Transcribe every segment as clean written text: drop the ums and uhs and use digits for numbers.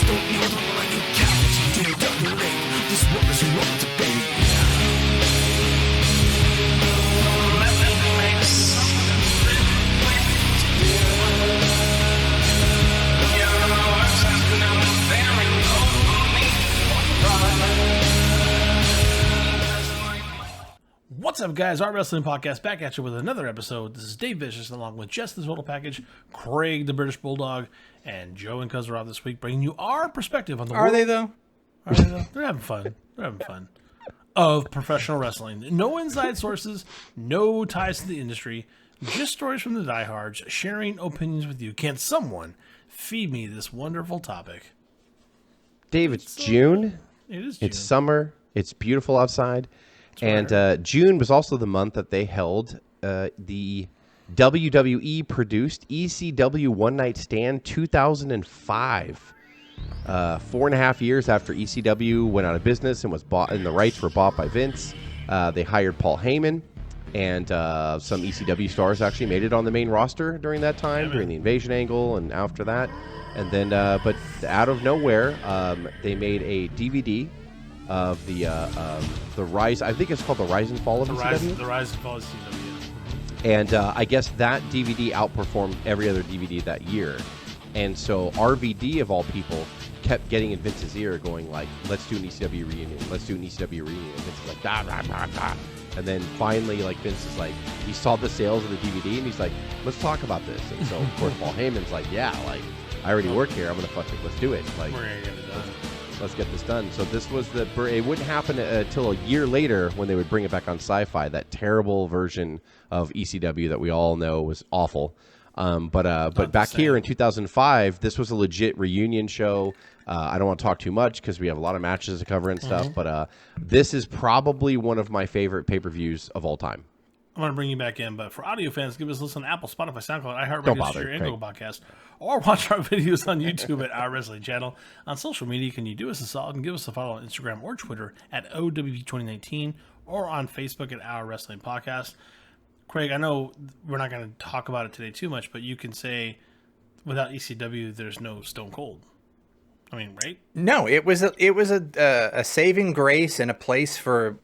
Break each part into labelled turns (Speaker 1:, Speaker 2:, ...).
Speaker 1: don't need all of you cowards to dominate. This world is wrong to be.
Speaker 2: What's up, guys? Our Wrestling Podcast back at you with another episode. This is Dave Vicious, along with Jess, the Total Package, Craig, the British Bulldog, and Joe and Cuz are off this week, bringing you our perspective on the world.
Speaker 3: Are they, though?
Speaker 2: They're having fun. They're having fun. Of professional wrestling. No inside sources, no ties to the industry, just stories from the diehards, sharing opinions with you. Can someone feed me this wonderful topic?
Speaker 4: Dave, it's June.
Speaker 2: It is June.
Speaker 4: It's summer. It's beautiful outside. And June was also the month that they held the WWE produced ECW One Night Stand 2005. 4.5 years after ECW went out of business and was bought, and the rights were bought by Vince, they hired Paul Heyman, and some ECW stars actually made it on the main roster during that time, during the Invasion angle and after that. And then, but out of nowhere, they made a DVD of the rise. I think it's called the Rise and Fall of ECW.
Speaker 2: The Rise and Fall of ECW.
Speaker 4: And I guess that DVD outperformed every other DVD that year. And so RVD, of all people, kept getting in Vince's ear going like, let's do an ECW reunion. Let's do an ECW reunion. And Vince is like, da, da, da, da. And then finally, like, Vince is like, he saw the sales of the DVD and he's like, let's talk about this. And so, of course, Paul Heyman's like, yeah, like, I already work here. I'm going to fucking, let's do it. Like,
Speaker 2: we're going to get it done.
Speaker 4: Let's get this done. So this was it wouldn't happen until a year later when they would bring it back on Sci-Fi, that terrible version of ECW that we all know was awful. But back here in 2005, this was a legit reunion show. I don't want to talk too much because we have a lot of matches to cover and stuff. But this is probably one of my favorite pay-per-views of all time.
Speaker 2: I'm going to bring you back in, but for audio fans, give us a listen on Apple, Spotify, SoundCloud, iHeartRadio, Stitcher, and Google Podcast, or watch our videos on YouTube at Our Wrestling Channel. On social media, can you do us a solid and give us a follow on Instagram or Twitter at O.W.P 2019, or on Facebook at Our Wrestling Podcast. Craig, I know we're not going to talk about it today too much, but you can say without ECW, there's no Stone Cold. I mean, right?
Speaker 3: No, it was a saving grace and a place for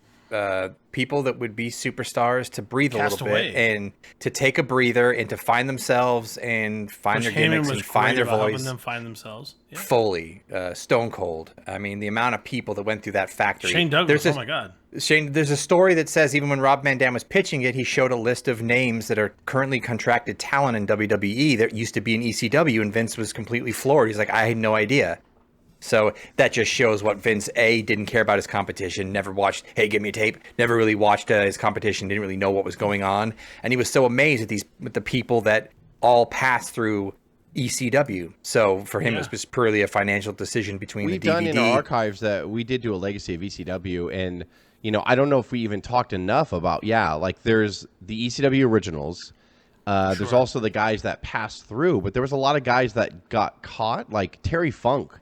Speaker 3: people that would be superstars to breathe a little bit and to take a breather and to find themselves and find their gimmicks and find their voice.
Speaker 2: Helping them find themselves. Yeah.
Speaker 3: Foley, Stone Cold. I mean, the amount of people that went through that factory.
Speaker 2: Shane Douglas, oh my God.
Speaker 3: Shane, there's a story that says even when Rob Van Dam was pitching it, he showed a list of names that are currently contracted talent in WWE that used to be in ECW, and Vince was completely floored. He's like, I had no idea. So that just shows what Vince, A, didn't care about his competition, never watched, hey, give me a tape, never really watched his competition, didn't really know what was going on. And he was so amazed at the people that all passed through ECW. So for him, it was purely a financial decision between the DVD.
Speaker 4: We've done in our archives that we did do a legacy of ECW, and, you know, I don't know if we even talked enough about, like there's the ECW originals. There's also the guys that passed through, but there was a lot of guys that got caught, like Terry Funk.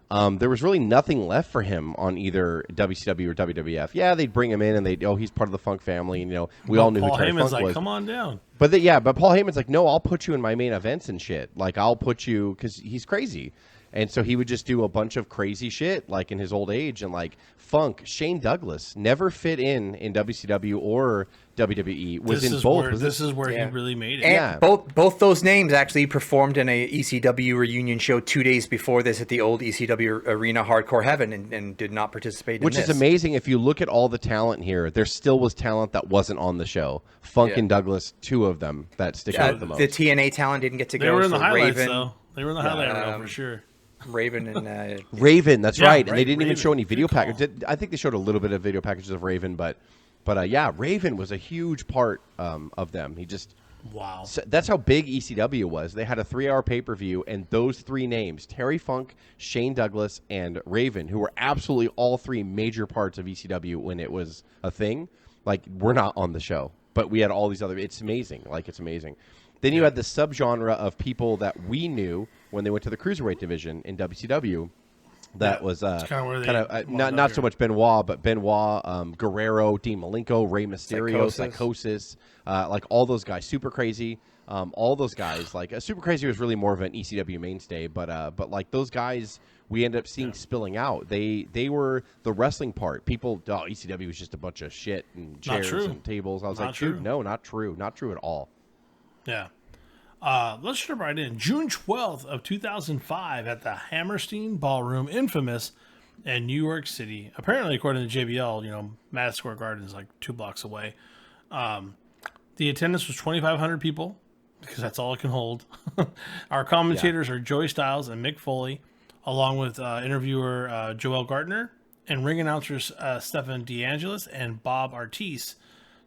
Speaker 4: There was really nothing left for him on either WCW or WWF. Yeah, they'd bring him in and he's part of the Funk family. And, you know, we all knew who Terry Funk was.
Speaker 2: Come on down.
Speaker 4: But but Paul Heyman's like, no, I'll put you in my main events and shit. Like, I'll put you, because he's crazy. And so he would just do a bunch of crazy shit, like in his old age. And like Funk, Shane Douglas never fit in WCW or WWE.
Speaker 2: This is where he really made it.
Speaker 3: And both those names actually performed in a ECW reunion show 2 days before this at the old ECW Arena Hardcore Heaven and did not participate in
Speaker 4: this. Which is amazing. If you look at all the talent here, there still was talent that wasn't on the show. Funk and Douglas, two of them that stick out the most.
Speaker 3: The TNA talent didn't get to go.
Speaker 2: They were in the highlights, though. They were in the highlight reel for sure.
Speaker 3: Raven and
Speaker 4: Raven, that's right. And they didn't even show any video packages. I think they showed a little bit of video packages of Raven, but Raven was a huge part of them. He just So that's how big ECW was. They had a 3-hour pay-per-view, and those three names, Terry Funk, Shane Douglas, and Raven, who were absolutely all three major parts of ECW when it was a thing, like, were not on the show. But we had all these other... It's amazing. Like, it's amazing. Then you had the subgenre of people that we knew when they went to the Cruiserweight division in WCW. That was
Speaker 2: kind of
Speaker 4: not so much Benoit, but Benoit, Guerrero, Dean Malenko, Rey Mysterio, Psychosis, like all those guys, Super Crazy, all those guys. Like Super Crazy was really more of an ECW mainstay, but like those guys we ended up seeing spilling out. They were the wrestling part. People, ECW was just a bunch of shit and chairs and tables. I was dude, no, not true at all.
Speaker 2: Yeah. Let's jump right in. June 12th of 2005 at the Hammerstein Ballroom, infamous in New York City. Apparently, according to JBL, Madison Square Garden is like 2 blocks away. The attendance was 2,500 people because that's all it can hold. Our commentators are Joey Styles and Mick Foley, along with interviewer Joel Gartner and ring announcers Stefan DeAngelis and Bob Artis.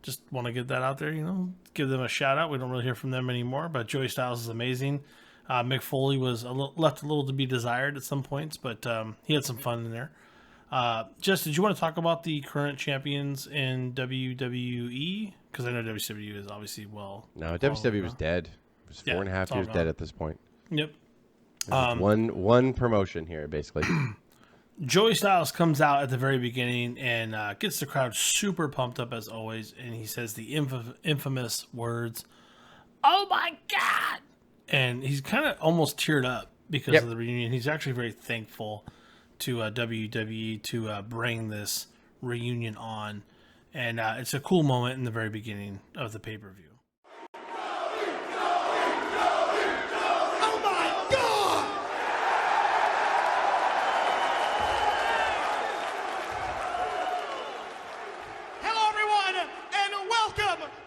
Speaker 2: Just want to get that out there, give them a shout out. We don't really hear from them anymore, but Joey Styles is amazing. Mick Foley was left a little to be desired at some points, but he had some fun in there. Jess, did you want to talk about the current champions in WWE? Because I know WCW is obviously
Speaker 4: No, WCW was dead. It was 4.5 years dead at this point.
Speaker 2: Yep.
Speaker 4: One promotion here, basically.
Speaker 2: Joey Styles comes out at the very beginning and gets the crowd super pumped up as always, and he says the infamous words, "Oh my God!" And he's kind of almost teared up because of the reunion. He's actually very thankful to WWE to bring this reunion on, and it's a cool moment in the very beginning of the pay-per-view.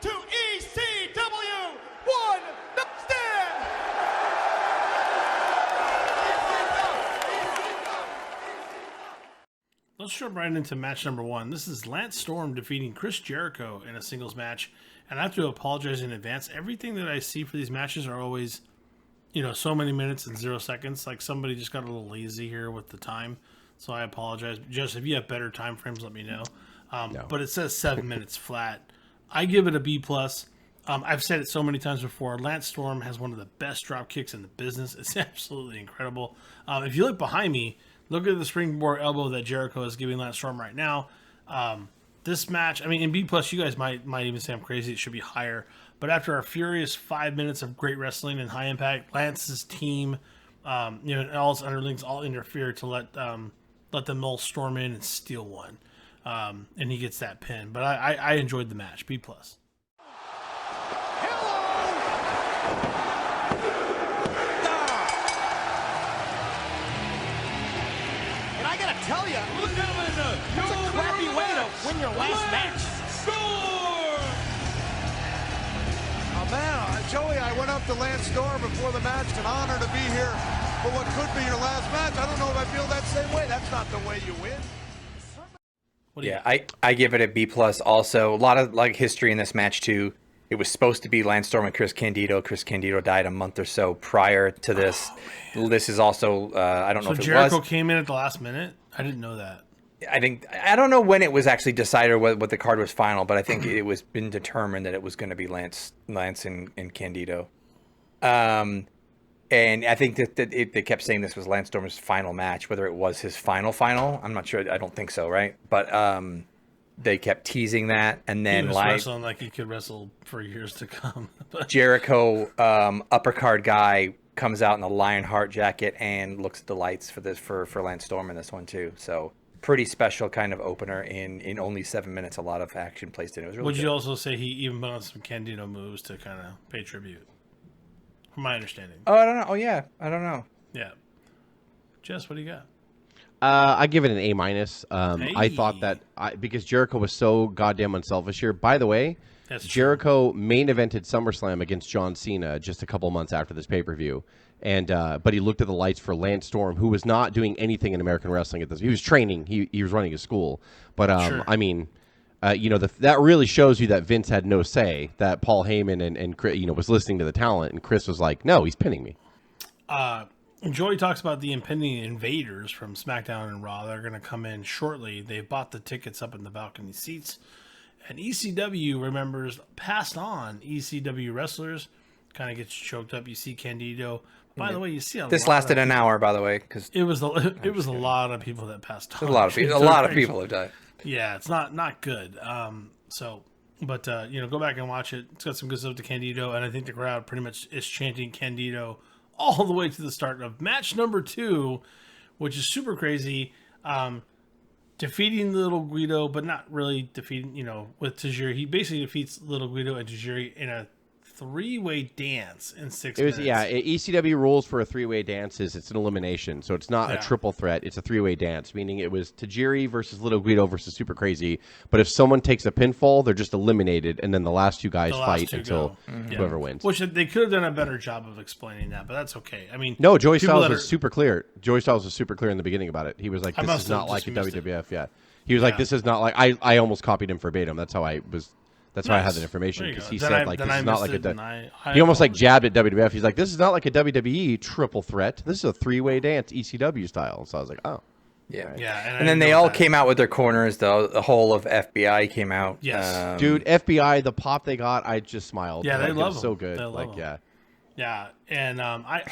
Speaker 1: To ECW One Night Stand!
Speaker 2: Let's jump right into match number 1. This is Lance Storm defeating Chris Jericho in a singles match. And I have to apologize in advance. Everything that I see for these matches are always, so many minutes and 0 seconds. Like somebody just got a little lazy here with the time. So I apologize. Just if you have better time frames, let me know. No. But it says 7 minutes flat. I give it a B+. I've said it so many times before. Lance Storm has one of the best drop kicks in the business. It's absolutely incredible. If you look behind me, look at the springboard elbow that Jericho is giving Lance Storm right now. This match, in B+, you guys might even say I'm crazy. It should be higher. But after a furious 5 minutes of great wrestling and high impact, Lance's team, and all his underlings all interfere to let them all storm in and steal one. And he gets that pin. But I enjoyed the match. B+.
Speaker 1: And I gotta tell you, that's a crappy way to win your last match.
Speaker 5: Oh man, Joey, I went up to Lance Storm before the match. It's an honor to be here for what could be your last match. I don't know if I feel that same way. That's not the way you win.
Speaker 3: I give it a B+. Also, a lot of history in this match too. It was supposed to be Lance Storm and Chris Candido. Chris Candido died a month or so prior to this. This is also I don't know if it was. So
Speaker 2: Jericho came in at the last minute? I didn't know that.
Speaker 3: I don't know when it was actually decided what the card was final, but I think it was been determined that it was going to be Lance and Candido. And I think that they kept saying this was Lance Storm's final match, whether it was his final. I'm not sure. I don't think so, right? But they kept teasing that, and then
Speaker 2: he was wrestling like he could wrestle for years to come.
Speaker 3: Jericho, uppercard guy, comes out in a Lionheart jacket and looks at the lights for Lance Storm in this one too. So pretty special kind of opener in only 7 minutes. A lot of action placed in it. It was really
Speaker 2: Would
Speaker 3: good.
Speaker 2: You also say he even put on some Candido moves to kind of pay tribute? From my understanding.
Speaker 3: Oh, I don't know. Oh, yeah. I don't know.
Speaker 2: Yeah. Jess, what do you got?
Speaker 4: I give it an A-. I thought that because Jericho was so goddamn unselfish here. By the way, Jericho main evented SummerSlam against John Cena just a couple months after this pay-per-view. And but he looked at the lights for Lance Storm, who was not doing anything in American wrestling at this. He was training. He was running his school. But
Speaker 2: sure.
Speaker 4: That really shows you that Vince had no say. That Paul Heyman and was listening to the talent, and Chris was like, "No, he's pinning me."
Speaker 2: Joey talks about the impending invaders from SmackDown and Raw. They're going to come in shortly. They've bought the tickets up in the balcony seats, and ECW passed on ECW wrestlers kind of gets choked up. You see Candido. By the way, you see
Speaker 3: this lasted an hour, by the way, because
Speaker 2: it was a lot of people that passed on.
Speaker 3: A lot of people have died.
Speaker 2: Yeah, it's not good. But go back and watch it. It's got some good stuff to Candido, and I think the crowd pretty much is chanting Candido all the way to the start of match number 2, which is super crazy. Defeating Little Guido, but not really defeating, with Tajiri. He basically defeats Little Guido and Tajiri in a 3-way dance in 6 minutes.
Speaker 4: Yeah, ECW rules for a 3-way dance is it's an elimination. So it's not a triple threat. It's a 3-way dance, meaning it was Tajiri versus Little Guido versus Super Crazy. But if someone takes a pinfall, they're just eliminated, and then the last 2 guys fight until whoever wins.
Speaker 2: Which they could have done a better job of explaining that, but that's okay. I mean,
Speaker 4: no, Joey Styles was super clear. Joey Styles was super clear in the beginning about it. He was like, this is not like a WWF. Yeah. He was like, this is not like, I almost copied him verbatim. That's how I was. That's why I had that information, because he said, this is not like he almost like jabbed at WWF. He's like, this is not like a WWE triple threat. This is a 3-way dance, ECW style. So I was like, oh.
Speaker 3: Yeah.
Speaker 2: Yeah.
Speaker 3: And then they all came out with their corners. The whole of FBI came out.
Speaker 2: Yes.
Speaker 4: Dude, FBI, the pop they got, I just smiled.
Speaker 2: Yeah, they love
Speaker 4: them. So good.
Speaker 2: Yeah. Yeah, and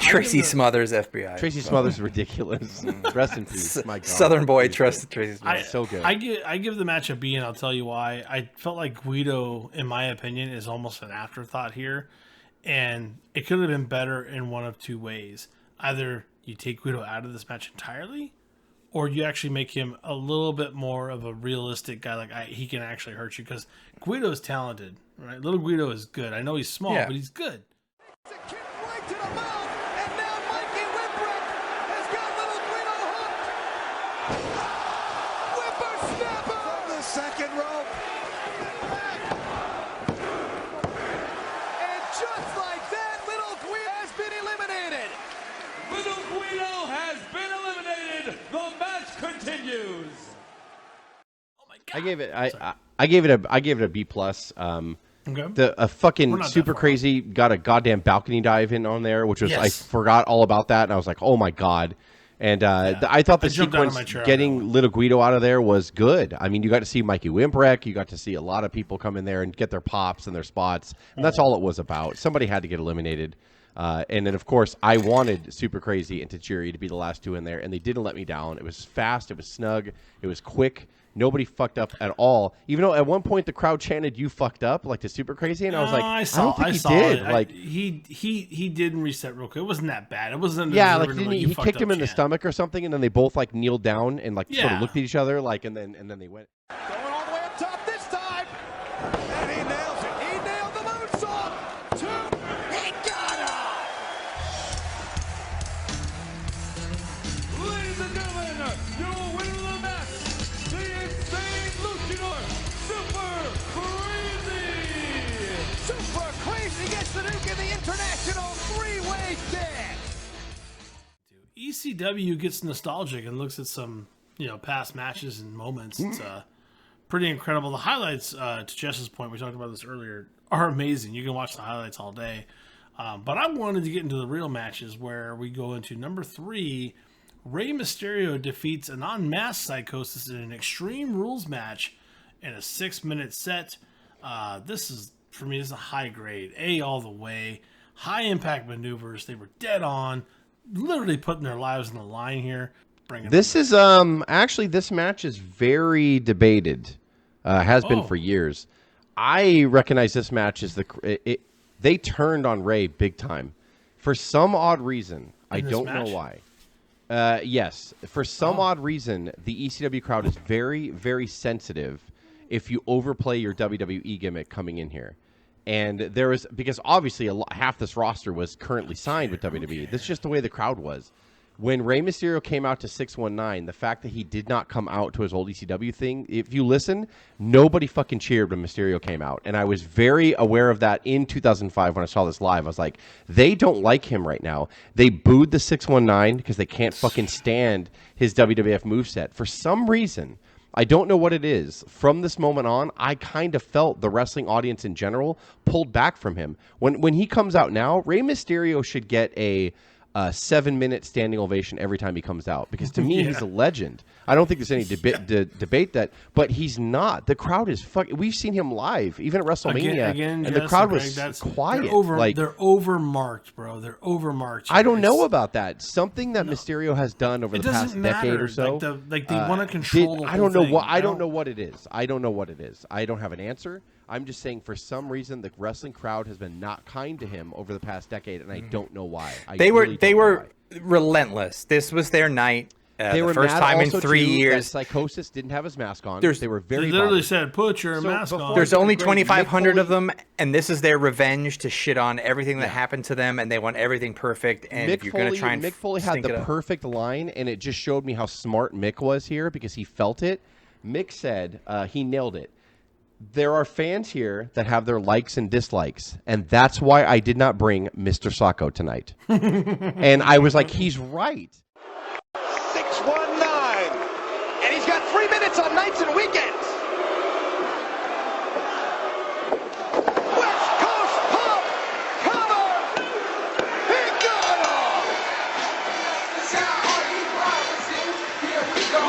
Speaker 3: Tracy Smothers, FBI.
Speaker 4: Tracy Smothers is ridiculous. Rest in peace. My God.
Speaker 3: Southern boy trusted Tracy Smothers.
Speaker 4: So good.
Speaker 2: I give the match a B, and I'll tell you why. I felt like Guido, in my opinion, is almost an afterthought here, and it could have been better in one of 2 ways. Either you take Guido out of this match entirely, or you actually make him a little bit more of a realistic guy. Like he can actually hurt you, because Guido is talented, right? Little Guido is good. I know he's small, but he's good.
Speaker 5: It's a kick right to the mouth, and now Mikey Whipwreck has got Little Guido hooked. Whippersnapper from the second rope. And just like that, Little Guido has been eliminated.
Speaker 6: Little Guido has been eliminated. The match continues.
Speaker 2: Oh my God!
Speaker 4: I gave it a B plus.
Speaker 2: Okay.
Speaker 4: A fucking Super Crazy got a goddamn balcony dive in on there, which was I forgot all about that, and I was like, oh my God. And I thought the sequence getting Little Guido out of there was good. I mean, you got to see Mikey Whipwreck, you got to see a lot of people come in there and get their pops and their spots, and that's all it was about. Somebody had to get eliminated. And then, of course, I wanted Super Crazy and Tajiri to be the last 2 in there, and they didn't let me down. It was fast, it was snug, it was quick. Nobody fucked up at all. Even though at one point the crowd chanted "You fucked up" like to Super Crazy, and I was like, I don't think he did. Like
Speaker 2: he didn't reset real quick. It wasn't that bad. It wasn't.
Speaker 4: Like he kicked him in the stomach or something, and then they both like kneeled down and like sort of looked at each other, like, and then they went.
Speaker 5: Going all the way up top this time. And he nails it. He nailed the moonsault. 2. He got him.
Speaker 6: Ladies and gentlemen, your winner of the match, the Insane Luchador, Super Crazy.
Speaker 5: Super Crazy gets the nuke in the international 3-way dance.
Speaker 2: ECW gets nostalgic and looks at some past matches and moments. It's pretty incredible. The highlights, to Jess's point, we talked about this earlier, are amazing. You can watch the highlights all day. But I wanted to get into the real matches, where we go into number 3. Rey Mysterio defeats a non-masked Psychosis in an Extreme Rules match in a 6-minute set. This is, for me, this is a high grade. A all the way. High impact maneuvers. They were dead on. Literally putting their lives on the line here.
Speaker 4: This is actually, this match is very debated. Has been for years. I recognize this match as they turned on Rey big time for some odd reason. I don't know why. Yes, for some odd reason, the ECW crowd is very, very sensitive if you overplay your WWE gimmick coming in here. And there was, because obviously half this roster was currently signed with WWE. That's just the way the crowd was. When Rey Mysterio came out to 619, the fact that he did not come out to his old ECW thing, if you listen, nobody fucking cheered when Mysterio came out. And I was very aware of that in 2005 when I saw this live. I was like, they don't like him right now. They booed the 619 because they can't fucking stand his WWF moveset. For some reason, I don't know what it is. From this moment on, I kind of felt the wrestling audience in general pulled back from him. When he comes out now, Rey Mysterio should get a 7-minute standing ovation every time he comes out, because to me he's a legend. I don't think there's any debate that, but he's not. The crowd is fucking. We've seen him live, even at WrestleMania,
Speaker 2: again,
Speaker 4: and the crowd was quiet.
Speaker 2: They're overmarked, bro. They're overmarked.
Speaker 4: I don't know about that. Something that Mysterio has done over the past decade or so.
Speaker 2: Like they want to control.
Speaker 4: I don't know what. I don't know what it is. I don't know what it is. I don't have an answer. I'm just saying, for some reason, the wrestling crowd has been not kind to him over the past decade, and I don't know why.
Speaker 3: They were relentless. This was their night.
Speaker 4: They were
Speaker 3: first time in 3 years.
Speaker 4: Psychosis didn't have his mask on. They were very.
Speaker 2: They literally said, "Put your mask on."
Speaker 3: There's only 2,500 of them, and this is their revenge to shit on everything that happened to them, and they want everything perfect. And if you're going to try and
Speaker 4: Mick Foley had the perfect line, and it just showed me how smart Mick was here because he felt it. Mick said he nailed it. There are fans here that have their likes and dislikes, and that's why I did not bring Mr. Sacco tonight. And I was like, he's right.
Speaker 1: 619, and he's got 3 minutes on nights and weekends. West Coast pump, cover, he got him.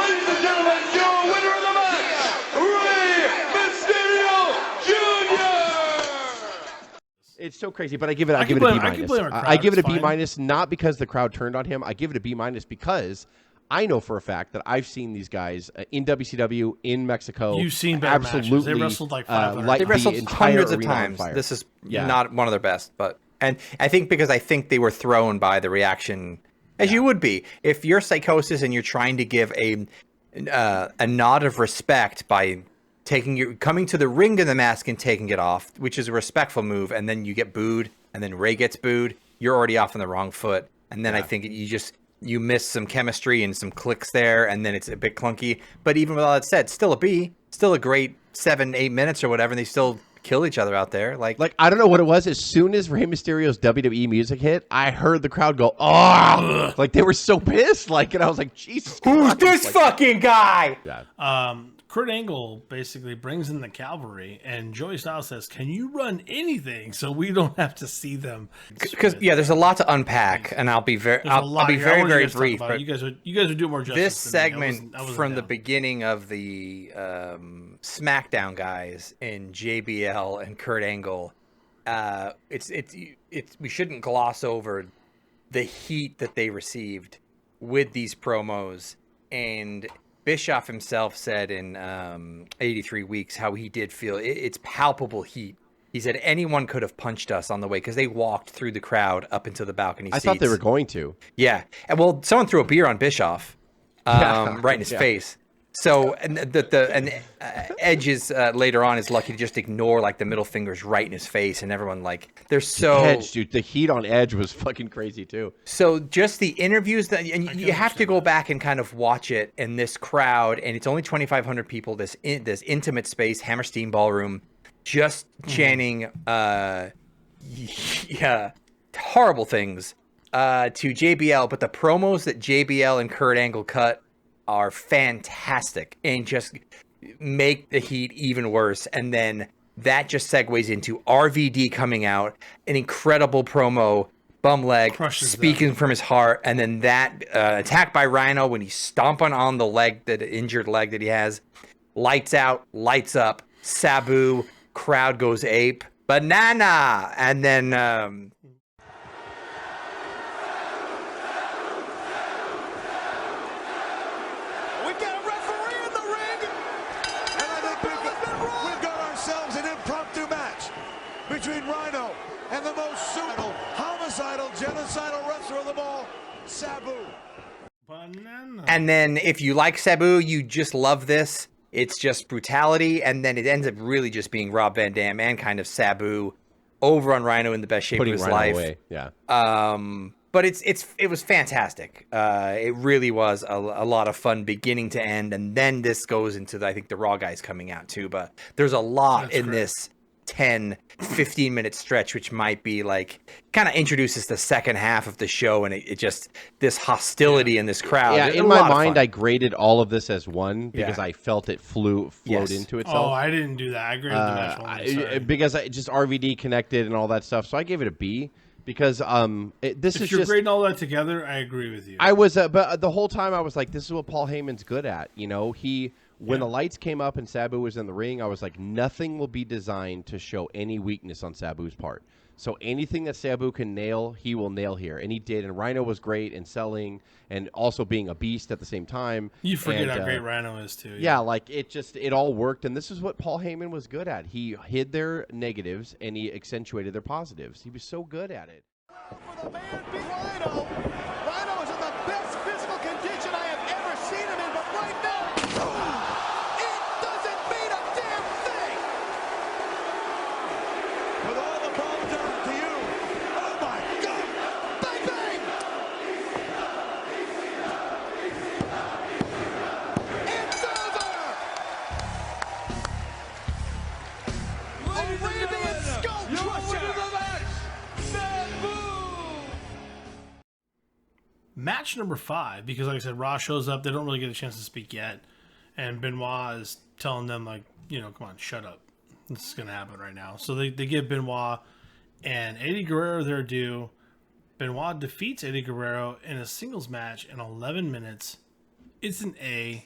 Speaker 1: Ladies and gentlemen, your winner of the match,
Speaker 4: It's so crazy, but I give it a B minus. I give it a B minus, not because the crowd turned on him. I give it a B minus because I know for a fact that I've seen these guys in WCW, in Mexico.
Speaker 2: You've seen better matches. They wrestled like 500.
Speaker 3: They wrestled hundreds of times. This is not one of their best, and I think because I think they were thrown by the reaction, as you would be if you're Psychosis and you're trying to give a nod of respect by coming to the ring in the mask and taking it off, which is a respectful move, and then you get booed, and then Ray gets booed. You're already off on the wrong foot, and then I think you miss some chemistry and some clicks there, and then it's a bit clunky. But even with all that said, still a B, still a great 7-8 minutes or whatever, and they still kill each other out there. Like
Speaker 4: I don't know what it was. As soon as Rey Mysterio's WWE music hit, I heard the crowd go, "Oh!" Like they were so pissed. And I was like, "Jesus,
Speaker 3: who's this fucking guy?"
Speaker 4: Yeah.
Speaker 2: Kurt Angle basically brings in the cavalry, and Joey Styles says, "Can you run anything so we don't have to see them?"
Speaker 3: Because there's a lot to unpack, and I'll be very very brief.
Speaker 2: But you guys would do more justice.
Speaker 3: This segment from the beginning of the SmackDown guys in JBL and Kurt Angle, we shouldn't gloss over the heat that they received with these promos. And Bischoff himself said in 83 Weeks how he did feel it's palpable heat. He said anyone could have punched us on the way because they walked through the crowd up into the balcony seats.
Speaker 4: I thought they were going to.
Speaker 3: Yeah. And well, someone threw a beer on Bischoff right in his face. So and Edge is later on is lucky to just ignore the middle fingers right in his face, and everyone they're so
Speaker 4: Edge, dude. The heat on Edge was fucking crazy too.
Speaker 3: So just the interviews and you have to go back and kind of watch it in this crowd, and it's only 2,500 people. This intimate space, Hammerstein Ballroom, just chanting horrible things to JBL, but the promos that JBL and Kurt Angle cut are fantastic and just make the heat even worse. And then that just segues into RVD coming out, an incredible promo, bum leg, speaking from his heart, and then that attack by Rhino when he's stomping on the leg, that injured leg that he has. Lights out, lights up, Sabu, crowd goes ape, banana, and then
Speaker 5: between Rhino and the most suicidal, homicidal, genocidal wrestler of them all, Sabu.
Speaker 2: Banana.
Speaker 3: And then if you like Sabu, you just love this. It's just brutality, and then it ends up really just being Rob Van Dam and kind of Sabu over on Rhino in the best shape of his life.
Speaker 4: Away. Yeah.
Speaker 3: But it was fantastic. It really was a lot of fun beginning to end, and then this goes into I think the Raw guys coming out too. But there's a lot in this 10-15 minute stretch, which might be kind of introduces the second half of the show, and it just this hostility in this crowd.
Speaker 4: Yeah, in my mind, I graded all of this as 1 because I felt it flowed into itself.
Speaker 2: Oh, I didn't do that. I graded the match 1.
Speaker 4: Because just RVD connected and all that stuff, so I gave it a B. Because
Speaker 2: if you're grading all that together, I agree with you.
Speaker 4: I was, but the whole time I was like, this is what Paul Heyman's good at. You know, when the lights came up and Sabu was in the ring, I was like, nothing will be designed to show any weakness on Sabu's part. So anything that Sabu can nail, he will nail here. And he did. And Rhino was great in selling and also being a beast at the same time.
Speaker 2: You forget how great Rhino is, too.
Speaker 4: Yeah, like it all worked. And this is what Paul Heyman was good at. He hid their negatives and he accentuated their positives. He was so good at it.
Speaker 1: For the man beat Rhino. Rhino is in the best physical condition I have ever seen him in, but right now, it doesn't mean a damn thing.
Speaker 5: With all the ball down to you. Oh my God!
Speaker 1: Bang, bang! It's over! Arabian Skull Crusher!
Speaker 2: Match number 5, because like I said, Raw shows up. They don't really get a chance to speak yet. And Benoit is telling them, like, you know, come on, shut up. This is going to happen right now. So they give Benoit and Eddie Guerrero their due. Benoit defeats Eddie Guerrero in a singles match in 11 minutes. It's an A.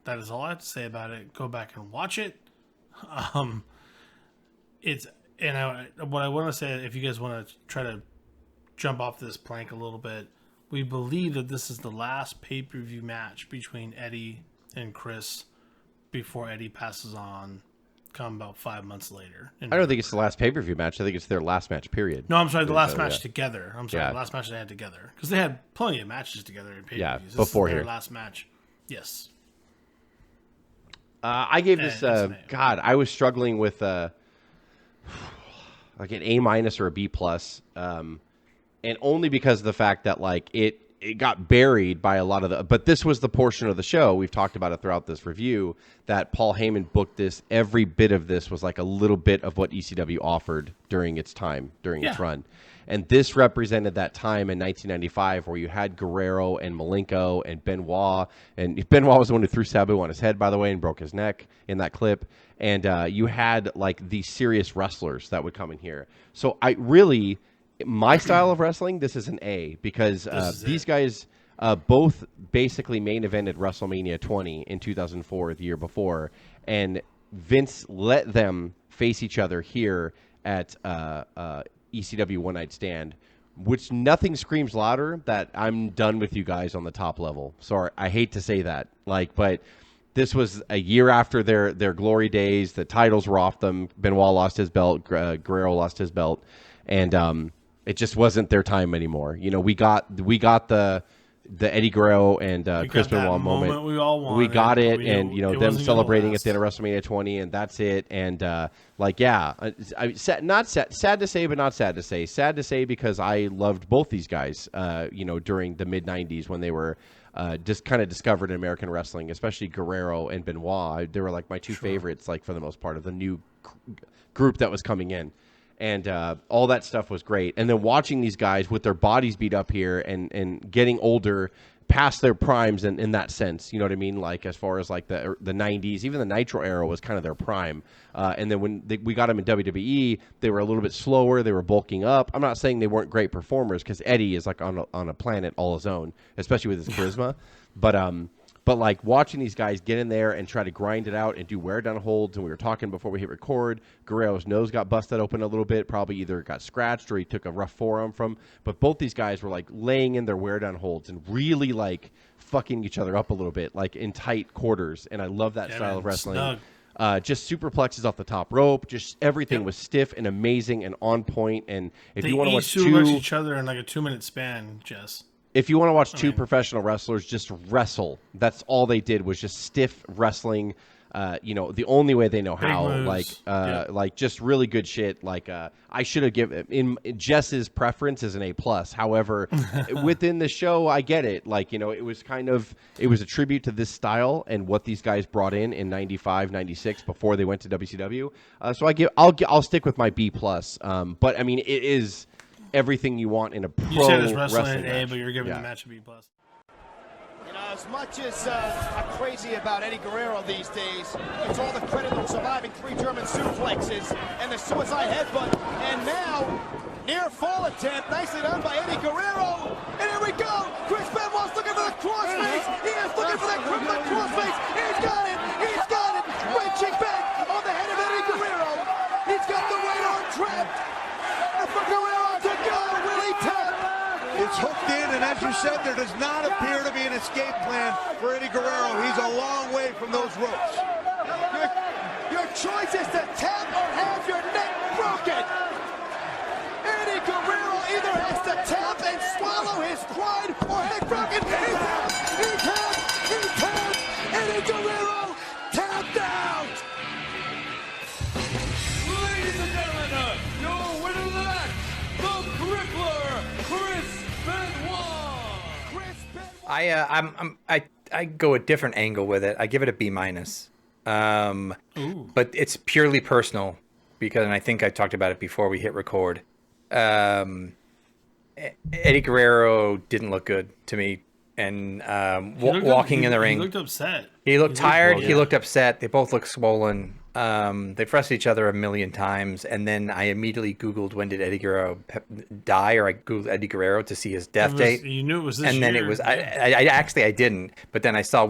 Speaker 2: That is all I have to say about it. Go back and watch it. What I want to say, if you guys want to try to jump off this plank a little bit, we believe that this is the last pay-per-view match between Eddie and Chris before Eddie passes on come about 5 months later.
Speaker 4: I don't think it's the last pay-per-view match. I think it's their last match, period.
Speaker 2: No, I'm sorry, the last match together. I'm sorry, the last match they had together. Because they had plenty of matches together in pay-per-views.
Speaker 4: Yeah,
Speaker 2: before here. Last match. Yes.
Speaker 4: I gave this, God, I was struggling with like an A- or a B+. And only because of the fact that like it got buried by a lot of but this was the portion of the show, we've talked about it throughout this review, that Paul Heyman booked this. Every bit of this was like a little bit of what ECW offered during its time, during its run. And this represented that time in 1995 where you had Guerrero and Malenko and Benoit. And Benoit was the one who threw Sabu on his head, by the way, and broke his neck in that clip. And you had like these serious wrestlers that would come in here. So my style of wrestling, this is an A, because these guys both basically main evented WrestleMania 20 in 2004, the year before, and Vince let them face each other here at ECW One Night Stand, which nothing screams louder that I'm done with you guys on the top level. Sorry, I hate to say that, but this was a year after their glory days. The titles were off them. Benoit lost his belt. Guerrero lost his belt, and it just wasn't their time anymore. You know, we got the Eddie Guerrero and Chris Benoit moment.
Speaker 2: We all wanted.
Speaker 4: We got it, and you know them celebrating at the end of WrestleMania 20, and that's it. And sad to say, but not sad to say. Sad to say because I loved both these guys. During the mid '90s when they were just kind of discovered in American wrestling, especially Guerrero and Benoit. They were like my two favorites, like for the most part of the new group that was coming in. And all that stuff was great. And then watching these guys with their bodies beat up here and getting older past their primes in that sense, you know what I mean? Like as far as like the 90s, even the Nitro era was kind of their prime. And then when we got them in WWE, they were a little bit slower. They were bulking up. I'm not saying they weren't great performers because Eddie is like on a planet all his own, especially with his charisma. But like watching these guys get in there and try to grind it out and do wear down holds, and we were talking before we hit record, Guerrero's nose got busted open a little bit, probably either got scratched or he took a rough forearm from. But both these guys were like laying in their wear down holds and really like fucking each other up a little bit, like in tight quarters. And I love that style of wrestling. Just superplexes off the top rope. Just everything was stiff and amazing and on point. And if you want to watch
Speaker 2: each other in like a 2-minute span, Jess.
Speaker 4: If you want to watch two professional wrestlers just wrestle, that's all they did was just stiff wrestling. The only way they know how, like just really good shit. Like I should have given in Jess's preference is an A+. However, within the show, I get it. Like, you know, it was a tribute to this style and what these guys brought in 95, 96 before they went to WCW. So I'll stick with my B+. But I mean, it is everything you want in a pro wrestling match. You said it's wrestling an A,
Speaker 2: but you're giving the match a B+.
Speaker 1: You know, as much as I'm crazy about Eddie Guerrero these days, it's all the credit of surviving 3 German suplexes and the suicide headbutt. And now Near fall attempt, nicely done by Eddie Guerrero. And here we go. Chris Benoit's looking for the crossface. He is looking for that crippling crossface. He's got it. He's got it. Wrenching back on the head of Eddie Guerrero. He's got the right arm trapped. And for Guerrero to go. Will he tap?
Speaker 5: It's hooked in, and as you said, there does not appear to be an escape plan for Eddie Guerrero. He's a long way from those ropes.
Speaker 1: Your choice is to tap or have your neck broken. Eddie Guerrero either has to tap and swallow his pride or neck broken. He tapped. Eddie Guerrero tapped out.
Speaker 6: Ladies and gentlemen, your winner of the match, the Crippler, Chris Benoit.
Speaker 3: I go a different angle with it. I give it a B-. But it's purely personal because, and I think I talked about it before we hit record. Eddie Guerrero didn't look good to me, and walking in the ring,
Speaker 2: he looked upset.
Speaker 3: He looked tired. He looked upset. They both looked swollen. They pressed each other a million times, and then I immediately Googled when did Eddie Guerrero die, or I Googled Eddie Guerrero to see his death date.
Speaker 2: You knew it was this
Speaker 3: and then
Speaker 2: year.
Speaker 3: it was. I didn't, but then I saw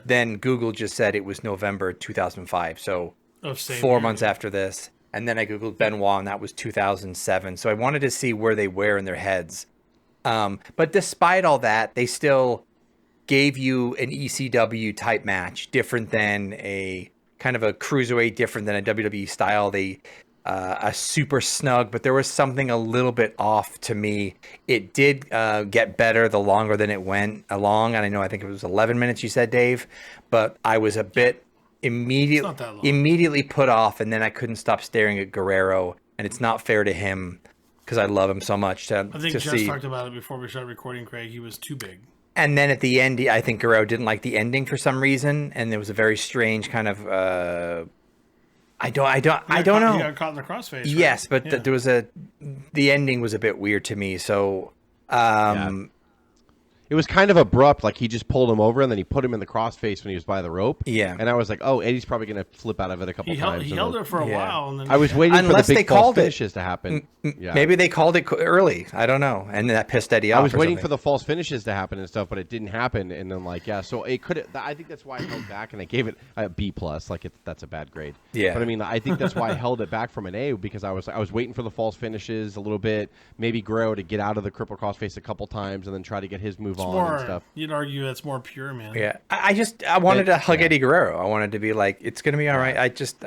Speaker 3: then Google just said it was November 2005, so 4 months after this. And then I Googled Benoit, and that was 2007. So I wanted to see where they were in their heads. But despite all that, they still gave you an ECW type match, different than a kind of a cruiserweight, different than a WWE style. They a super snug, but there was something a little bit off to me. It did get better the longer than it went along, and I think it was 11 minutes. You said, Dave, but I was a bit immediately put off, and then I couldn't stop staring at Guerrero, and it's not fair to him because I love him so much. I think
Speaker 2: Jess talked about it before we started recording, Craig. He was too big.
Speaker 3: And then at the end, I think Guerrero didn't like the ending for some reason, and there was a very strange kind of I don't know.
Speaker 2: He got caught in the crossface. Right?
Speaker 3: Yes, but the ending was a bit weird to me. So
Speaker 4: it was kind of abrupt, like he just pulled him over and then he put him in the crossface when he was by the rope.
Speaker 3: Yeah.
Speaker 4: And I was like, oh, Eddie's probably going to flip out of it a couple times.
Speaker 2: He held it for a while. And then
Speaker 4: I was waiting for the big false finishes to happen.
Speaker 3: Maybe they called it early. I don't know. And that pissed Eddie off.
Speaker 4: I was waiting for the false finishes to happen and stuff, but it didn't happen. And then so it could. I think that's why I held back and I gave it a B+. That's a bad grade.
Speaker 3: Yeah.
Speaker 4: But I think that's why I held it back from an A, because I was waiting for the false finishes a little bit. Maybe Guerrero to get out of the cripple crossface a couple times and then try to get his move on and stuff.
Speaker 2: You'd argue that's more pure, man.
Speaker 3: Yeah, I wanted to hug Eddie Guerrero. I wanted to be like, it's gonna be all right.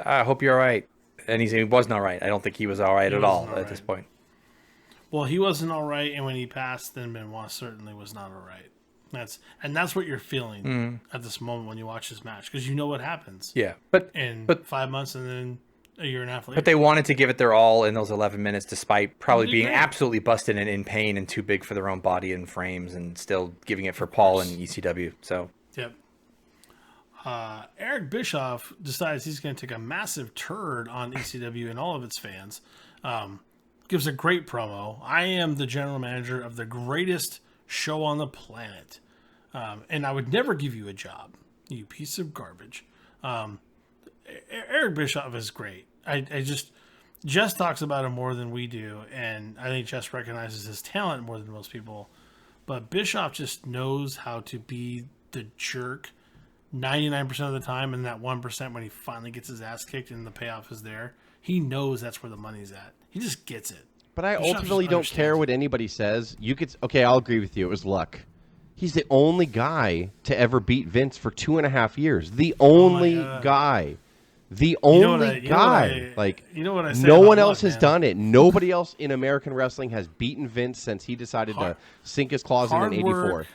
Speaker 3: I hope you're all right. And he wasn't all right. I don't think he was all right at all at this point.
Speaker 2: Well, he wasn't all right, and when he passed, then Benoit certainly was not all right. That's what you're feeling at this moment when you watch this match, because you know what happens.
Speaker 3: Yeah,
Speaker 2: but 5 months and then a year and a half later.
Speaker 3: But they wanted to give it their all in those 11 minutes, despite probably being absolutely busted and in pain and too big for their own body and frames, and still giving it for Paul and ECW. So
Speaker 2: yep. Eric Bischoff decides he's going to take a massive turd on ECW and all of its fans. Gives a great promo. I am the general manager of the greatest show on the planet, and I would never give you a job, you piece of garbage. Eric Bischoff is great. Jess talks about him more than we do, and I think Jess recognizes his talent more than most people. But Bischoff just knows how to be the jerk 99% of the time, and that 1% when he finally gets his ass kicked and the payoff is there, he knows that's where the money's at. He just gets it.
Speaker 4: But I ultimately don't care what anybody says. I'll agree with you. It was luck. He's the only guy to ever beat Vince for 2.5 years. The only guy. The only guy. No one else has done it. Nobody else in American wrestling has beaten Vince since he decided to sink his claws in '84.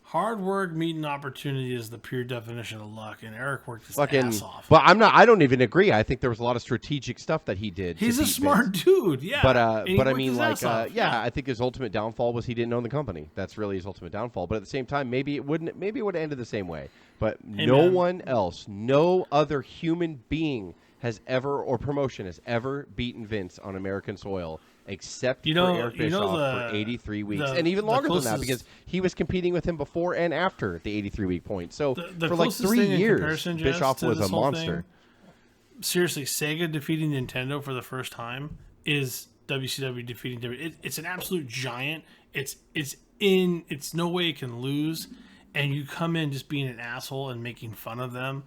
Speaker 2: Hard work meeting opportunity is the pure definition of luck, and Eric worked his ass off.
Speaker 4: But I don't even agree. I think there was a lot of strategic stuff that he did.
Speaker 2: He's a smart dude, yeah.
Speaker 4: But I think his ultimate downfall was he didn't own the company. That's really his ultimate downfall. But at the same time, maybe it would have ended the same way. But one else, no other human being has ever, or promotion has ever beaten Vince on American soil, except for Eric Bischoff for 83 weeks. And even longer than that, because he was competing with him before and after the 83-week point. So for like 3 years, Bischoff was a monster.
Speaker 2: Seriously, Sega defeating Nintendo for the first time is WCW defeating WWE. It's an absolute giant. It's no way it can lose, and you come in just being an asshole and making fun of them,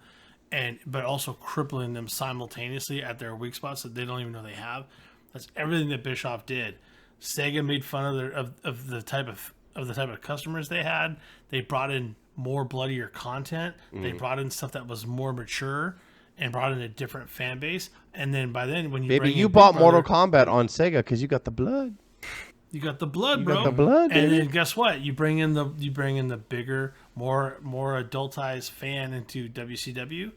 Speaker 2: but also crippling them simultaneously at their weak spots that they don't even know they have. That's everything that Bischoff did. Sega made fun of the type of customers they had. They brought in more bloodier content. They brought in stuff that was more mature and brought in a different fan base. And then by then, when you
Speaker 4: bought Mortal Kombat on Sega because you got the blood.
Speaker 2: You got the blood, bro.
Speaker 4: Got the blood,
Speaker 2: and
Speaker 4: baby.
Speaker 2: then guess what? You bring in the bigger, more adultized fan into WCW,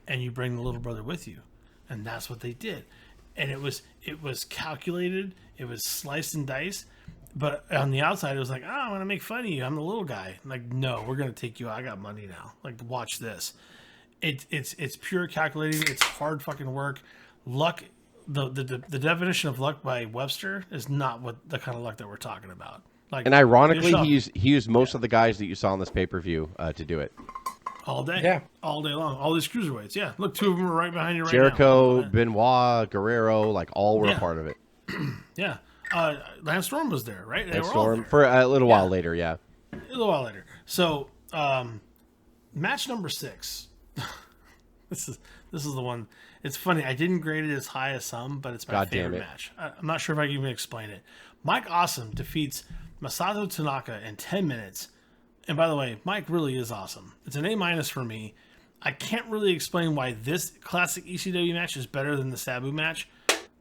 Speaker 2: and you bring the little brother with you, and that's what they did. And it was calculated. It was sliced and diced. But on the outside, it was like, I'm going to make fun of you. I'm the little guy. Like, no, we're going to take you. I got money now. Like, watch this. It's pure calculating. It's hard fucking work. Luck. The definition of luck by Webster is not what the kind of luck that we're talking about. Like,
Speaker 4: and ironically, he used most of the guys that you saw on this pay-per-view to do it.
Speaker 2: All day.
Speaker 3: Yeah.
Speaker 2: All day long. All these cruiserweights. Yeah. Look, 2 of them are right behind you right
Speaker 4: Jericho,
Speaker 2: now.
Speaker 4: Benoit, Guerrero, like all were a part of it.
Speaker 2: Yeah. Lance Storm was there, right?
Speaker 4: Lance Storm for a little while later, yeah.
Speaker 2: A little while later. So, match number 6. This is the one. It's funny. I didn't grade it as high as some, but it's my favorite match. I'm not sure if I can even explain it. Mike Awesome defeats Masato Tanaka in 10 minutes. And by the way, Mike really is awesome. It's an A- for me. I can't really explain why this classic ECW match is better than the Sabu match.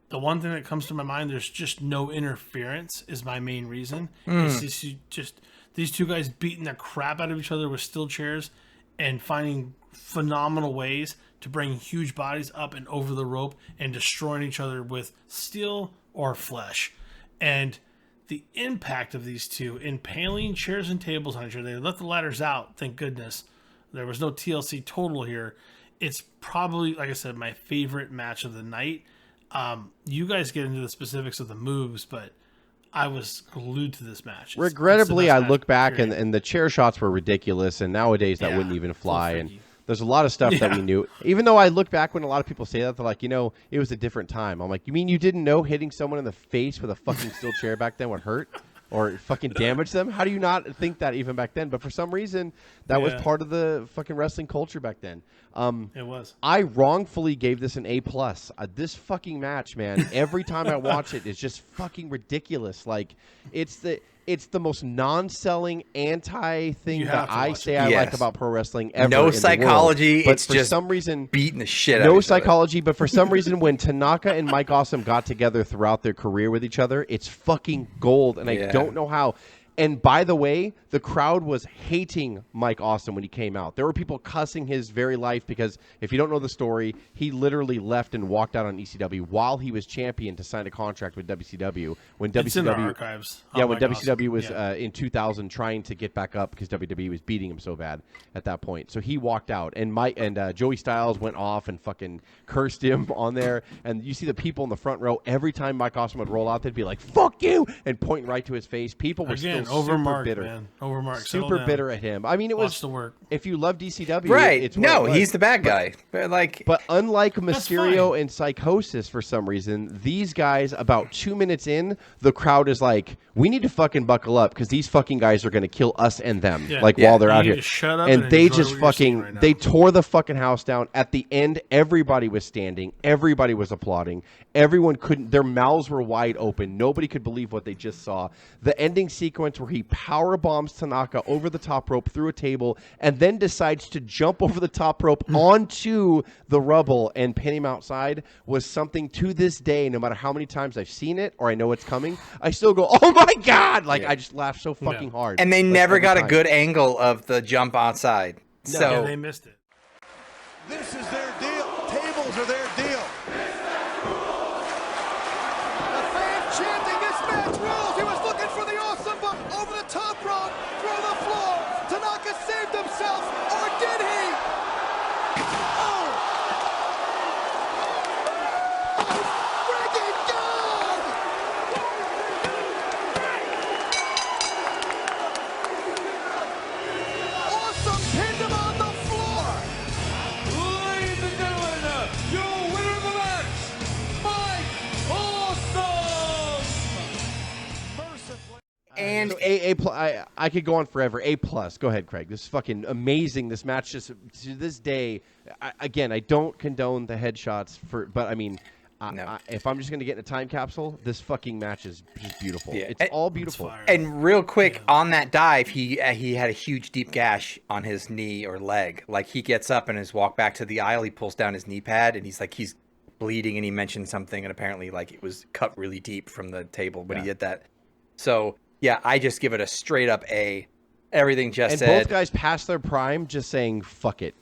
Speaker 2: The one thing that comes to my mind, there's just no interference is my main reason. It's just these two guys beating the crap out of each other with steel chairs and finding phenomenal ways to bring huge bodies up and over the rope and destroying each other with steel or flesh. And the impact of these two impaling chairs and tables on each other. They left the ladders out, thank goodness. There was no TLC total here. It's probably, like I said, my favorite match of the night. You guys get into the specifics of the moves, but I was glued to this match.
Speaker 4: Regrettably, I look back and the chair shots were ridiculous, and nowadays that wouldn't even fly. And there's a lot of stuff that we knew. Even though I look back when a lot of people say that, they're like, it was a different time. I'm like, you mean you didn't know hitting someone in the face with a fucking steel chair back then would hurt? Or fucking damage them? How do you not think that even back then? But for some reason, that was part of the fucking wrestling culture back then.
Speaker 2: It was.
Speaker 4: I wrongfully gave this an A+. This fucking match, man, every time I watch it, is just fucking ridiculous. Like, it's the most non-selling anti-thing that I say I like about pro wrestling ever.
Speaker 3: No psychology.
Speaker 4: But
Speaker 3: it's
Speaker 4: for
Speaker 3: just
Speaker 4: some reason
Speaker 3: beating the shit out of
Speaker 4: No
Speaker 3: each other.
Speaker 4: psychology, but for some reason when Tanaka and Mike Awesome got together throughout their career with each other, it's fucking gold, and I don't know how. And by the way, the crowd was hating Mike Awesome when he came out. There were people cussing his very life because, if you don't know the story, he literally left and walked out on ECW while he was champion to sign a contract with WCW. When
Speaker 2: it's in the archives.
Speaker 4: Yeah, when WCW was in 2000 trying to get back up because WWE was beating him so bad at that point. So he walked out, and Joey Styles went off and fucking cursed him on there. And you see the people in the front row, every time Mike Awesome would roll out, they'd be like, "Fuck you," and pointing right to his face. People were still super bitter.
Speaker 2: Man. Over Mark.
Speaker 4: Super bitter at him. I mean, it was
Speaker 2: the work.
Speaker 4: If you love DCW,
Speaker 3: right?
Speaker 4: It's
Speaker 3: He's the bad guy. But
Speaker 4: unlike Mysterio and Psychosis, for some reason, these guys, about 2 minutes in, the crowd is like, "We need to fucking buckle up because these fucking guys are going to kill us and them." While they're out here,
Speaker 2: shut up
Speaker 4: and they just fucking they tore the fucking house down. At the end, everybody was standing, everybody was applauding. Everyone couldn't. Their mouths were wide open. Nobody could believe what they just saw. The ending sequence where he power bombs Tanaka over the top rope through a table and then decides to jump over the top rope onto the rubble and pin him outside was something to this day, no matter how many times I've seen it or I know it's coming, I still go, "Oh my God!" I just laugh so fucking hard.
Speaker 3: And they never got a good angle of the jump outside.
Speaker 2: No,
Speaker 3: so
Speaker 2: they missed it.
Speaker 5: This is their deal. Tables are their deal.
Speaker 1: The fan chanting this match rules. He was looking for the awesome bump over the top rope, through the floor. Tanaka saved himself, or did he? Oh! Friggin' God! Awesome pinned him on the floor.
Speaker 6: Ladies
Speaker 3: And
Speaker 4: I could go on forever. A+. Go ahead, Craig. This is fucking amazing. This match just to this day. Again, I don't condone the headshots but I mean, if I'm just gonna get in a time capsule, this fucking match is just beautiful.
Speaker 3: Yeah.
Speaker 4: It's all beautiful.
Speaker 3: And real quick on that dive, he had a huge deep gash on his knee or leg. Like he gets up and his walk back to the aisle, he pulls down his knee pad and he's bleeding, and he mentioned something, and apparently like it was cut really deep from the table, but he did that. So yeah, I just give it a straight up A. Everything Jess said.
Speaker 4: And both guys past their prime, just saying fuck it.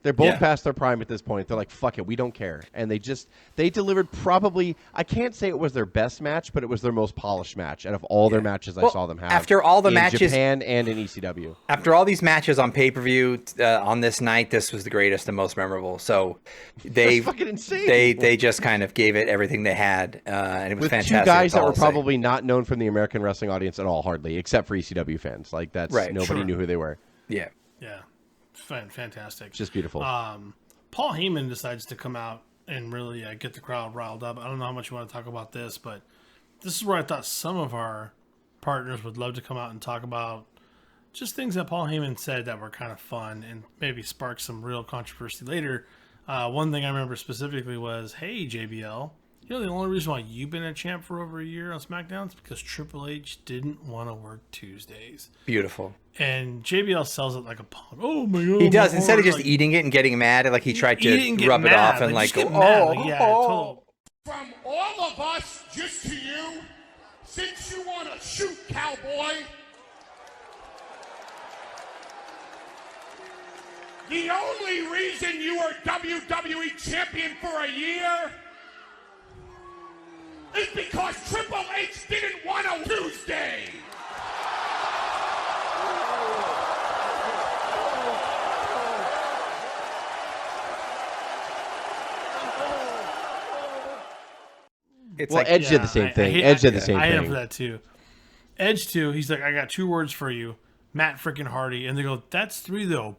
Speaker 4: They're both past their prime at this point. They're like, fuck it, we don't care. And they delivered probably, I can't say it was their best match, but it was their most polished match out of all their matches I saw them have.
Speaker 3: After all the
Speaker 4: in
Speaker 3: matches,
Speaker 4: Japan and in ECW.
Speaker 3: After all these matches on pay-per-view on this night, this was the greatest and most memorable. So
Speaker 4: that's fucking insane.
Speaker 3: They just kind of gave it everything they had, and it was
Speaker 4: with
Speaker 3: fantastic.
Speaker 4: Two guys that were probably not known from the American wrestling audience at all, hardly, except for ECW fans. Like nobody knew who they were.
Speaker 3: Yeah.
Speaker 2: Yeah. Fantastic.
Speaker 4: It's just beautiful.
Speaker 2: Paul Heyman decides to come out and really get the crowd riled up. I don't know how much you want to talk about this, but this is where I thought some of our partners would love to come out and talk about just things that Paul Heyman said that were kind of fun and maybe spark some real controversy later. One thing I remember specifically was, hey, JBL, you know the only reason why you've been a champ for over a year on SmackDown is because Triple H didn't want to work Tuesdays.
Speaker 3: Beautiful.
Speaker 2: And JBL sells it like a punk. Oh my god!
Speaker 3: He does. Instead of just eating it and getting mad, like he tried to rub it off and like,
Speaker 6: From all of us, just to you, since you want to shoot, cowboy. The only reason you are WWE champion for a year is because Triple H didn't want a Tuesday.
Speaker 3: It's
Speaker 4: well, Edge did the same thing. Edge did the same thing.
Speaker 2: I hate him for that too. Edge too. He's like, I got 2 words for you, Matt freaking Hardy, and they go, that's 3 though,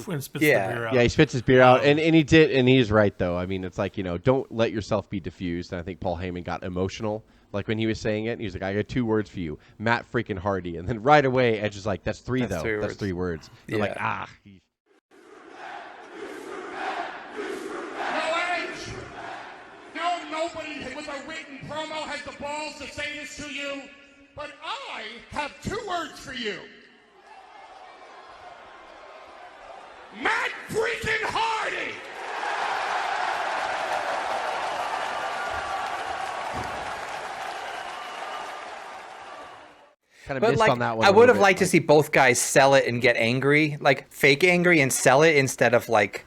Speaker 2: and spits the beer out.
Speaker 4: Yeah, he spits his beer out, and he did, and he's right though. I mean, it's like, don't let yourself be diffused. And I think Paul Heyman got emotional, like when he was saying it. He was like, I got 2 words for you, Matt freaking Hardy, and then right away Edge is like, that's 3 though. That's 3 words. Yeah. I'm like,
Speaker 6: Nobody with a written promo has the balls to say this to you, but I have 2 words for you. Matt freaking Hardy!
Speaker 4: Kind of missed on that one.
Speaker 3: I would have liked to see both guys sell it and get angry, like fake angry and sell it instead of like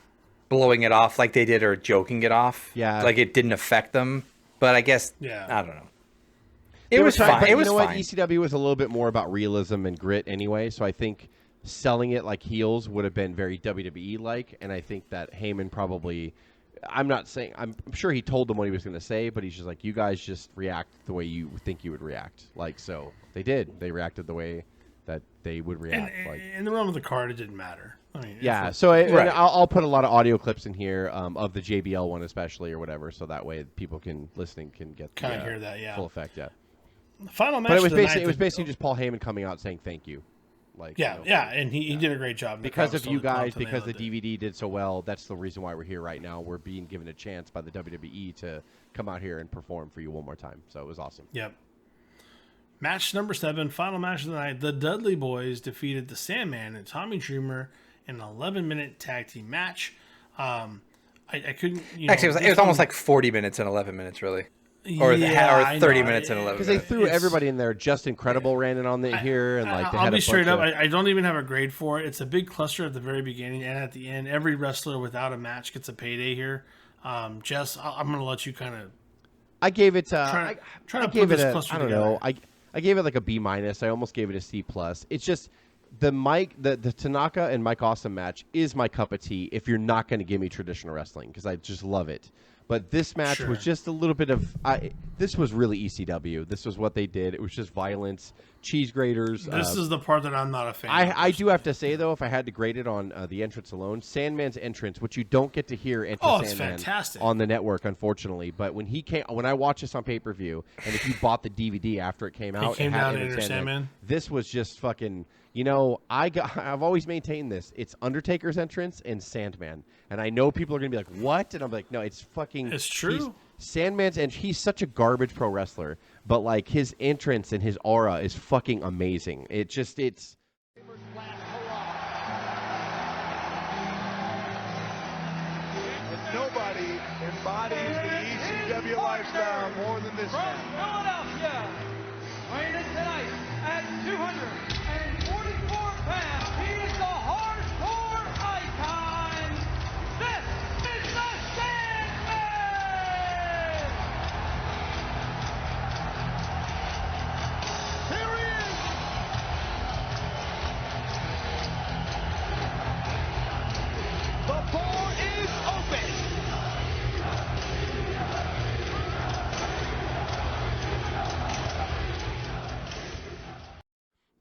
Speaker 3: blowing it off like they did or joking it off.
Speaker 4: Yeah.
Speaker 3: Like it didn't affect them. But I guess, I don't know. It was
Speaker 4: fine.
Speaker 3: fine. It was
Speaker 4: fine.
Speaker 3: What?
Speaker 4: ECW was a little bit more about realism and grit anyway, so I think selling it like heels would have been very WWE-like, and I think that Heyman probably... I'm sure he told them what he was going to say, but he's just like, you guys just react the way you think you would react. Like, so they did. They reacted the way that they would react.
Speaker 2: In the realm of the card, it didn't matter. I mean,
Speaker 4: yeah, so I'll put a lot of audio clips in here of the JBL one especially or whatever, so that way people can get
Speaker 2: kind of hear that,
Speaker 4: full effect, yeah.
Speaker 2: The final match.
Speaker 4: But it was basically just Paul Heyman coming out saying thank you. Like,
Speaker 2: and he did a great job.
Speaker 4: Because of you guys, because the DVD did so well, that's the reason why we're here right now. We're being given a chance by the WWE to come out here and perform for you one more time. So it was awesome.
Speaker 2: Yep. Match number 7, final match of the night. The Dudley Boys defeated the Sandman and Tommy Dreamer in an 11-minute tag team match. I couldn't...
Speaker 3: Actually, it was almost like 40 minutes and 11 minutes, really. Or 30 minutes and 11 minutes.
Speaker 4: Because they threw everybody in there. Just Incredible ran in on here. And like
Speaker 2: I'll be straight up. I don't even have a grade for it. It's a big cluster at the very beginning and at the end. Every wrestler without a match gets a payday here. Jess, I'm going to let you kind of...
Speaker 4: I gave it...
Speaker 2: I don't know.
Speaker 4: I gave it like a B-. I almost gave it a C+. It's just... The Tanaka and Mike Awesome match is my cup of tea if you're not going to give me traditional wrestling, because I just love it. But this match was just a little bit of. This was really ECW. This was what they did. It was just violence, cheese graters.
Speaker 2: This is the part that I'm not a fan.
Speaker 4: I do have to say though, if I had to grade it on the entrance alone, Sandman's entrance, which you don't get to hear enter Sandman
Speaker 2: fantastic
Speaker 4: on the network, unfortunately. But when I watched this on pay-per-view, and if you bought the DVD after it came out,
Speaker 2: came down to enter Sandman.
Speaker 4: This was just fucking. You know, I've always maintained this. It's Undertaker's entrance and Sandman. And I know people are going to be like, what? And I'm like, no, it's fucking...
Speaker 2: It's true.
Speaker 4: Sandman's... And he's such a garbage pro wrestler. But, like, his entrance and his aura is fucking amazing. It just... It's...
Speaker 5: Nobody embodies the ECW lifestyle more than this man.
Speaker 7: From Philadelphia, weighing in tonight at 244 pounds, he is the hardcore icon. This is the Sandman!
Speaker 5: Here he is! The door is open!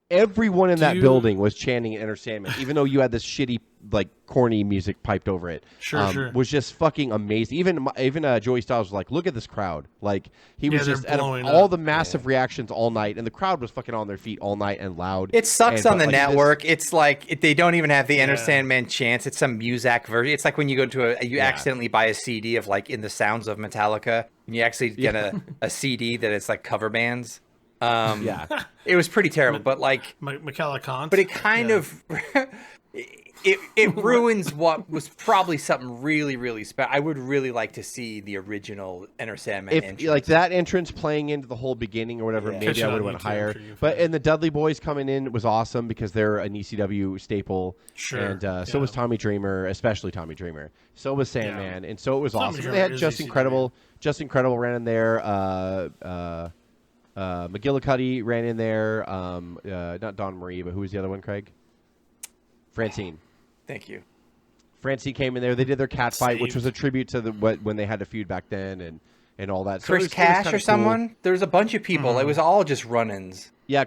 Speaker 4: Everyone in that building was chanting Enter Sandman, even though you had this shitty, like, corny music piped over it.
Speaker 2: Sure.
Speaker 4: Was just fucking amazing. Even Joey Styles was like, look at this crowd. Like, he was just at all the massive reactions all night, and the crowd was fucking on their feet all night and loud.
Speaker 3: It sucks on the network. It's like they don't even have the Enter Sandman chants. It's some Muzak version. It's like when you go to you accidentally buy a CD of like In the Sounds of Metallica, and you actually get a CD that it's like cover bands. It was pretty terrible, but like
Speaker 2: McCullough,
Speaker 3: but it kind of it ruins what was probably something really, really special. I would really like to see the original Enter Sandman entrance.
Speaker 4: Like that entrance playing into the whole beginning or whatever, maybe I would have went higher. But and the Dudley Boys coming in was awesome because they're an ECW staple.
Speaker 2: Sure.
Speaker 4: And so was Tommy Dreamer, especially Tommy Dreamer. So was Sandman, and so it was awesome. They had Just Incredible. Just Incredible ran in there. McGillicuddy ran in there. Not Dawn Marie, but who was the other one, Craig? Francine.
Speaker 3: Thank you.
Speaker 4: Francine came in there. They did their cat fight, which was a tribute to when they had a feud back then and all that.
Speaker 3: Chris Cash or someone? There was a bunch of people. It was all just run-ins.
Speaker 4: Yeah,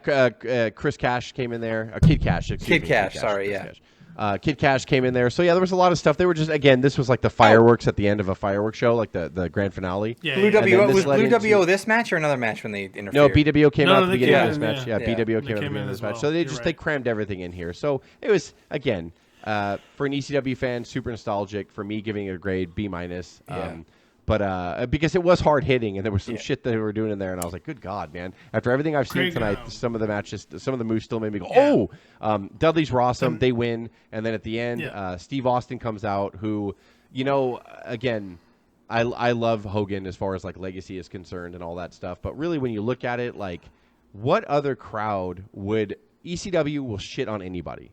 Speaker 4: Chris Cash came in there. Kid Cash, excuse me.
Speaker 3: Kid Cash, sorry, yeah.
Speaker 4: Kid Cash came in there. So, yeah, there was a lot of stuff. They were just, again, this was like the fireworks at the end of a fireworks show, like the grand finale.
Speaker 3: Yeah, Blue WO, was Blue WO this match or another match when they interfered?
Speaker 4: No, BWO came out at the beginning of this match. Yeah, BWO came out at the beginning of this match. So they crammed everything in here. So it was, again, for an ECW fan, super nostalgic. For me, giving it a grade B-. But because it was hard hitting and there was some shit that they were doing in there, and I was like, good God, man. After everything I've seen tonight, some of the matches, some of the moves still made me go, oh! Dudley's were awesome. They win. And then at the end, Steve Austin comes out, who, you know, again, I love Hogan as far as like legacy is concerned and all that stuff. But really, when you look at it, like, what other crowd would ECW will shit on anybody?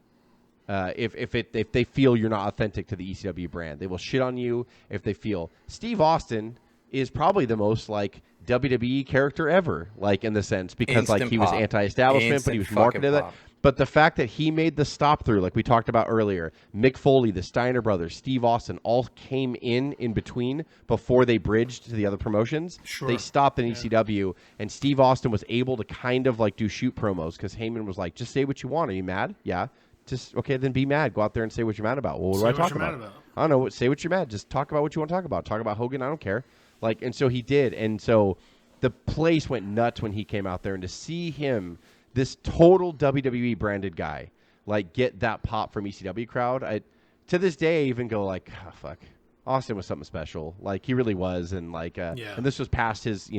Speaker 4: If they feel you're not authentic to the ECW brand, they will shit on you. If they feel Steve Austin is probably the most like WWE character ever, like in the sense because like he was anti-establishment, but he was marketed that. But the fact that he made the stop through, like we talked about earlier, Mick Foley, the Steiner brothers, Steve Austin, all came in between before they bridged to the other promotions.
Speaker 2: Sure.
Speaker 4: They stopped in ECW, and Steve Austin was able to kind of like do shoot promos because Heyman was like, just say what you want. Are you mad? Yeah. Just, okay, then be mad. Go out there and say what you're mad about. Well, what do I talk about? I don't know. Say what you're mad. Just talk about what you want to talk about. Talk about Hogan. I don't care. Like, and so he did. And so the place went nuts when he came out there. And to see him, this total WWE branded guy, like get that pop from ECW crowd, to this day, I even go like, oh, fuck. Austin was something special. Like, he really was. And, like, and this was past his,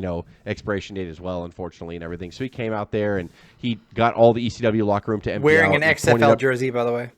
Speaker 4: expiration date as well, unfortunately, and everything. So he came out there, and he got all the ECW locker room to empty
Speaker 3: wearing
Speaker 4: out
Speaker 3: an XFL jersey, by the way.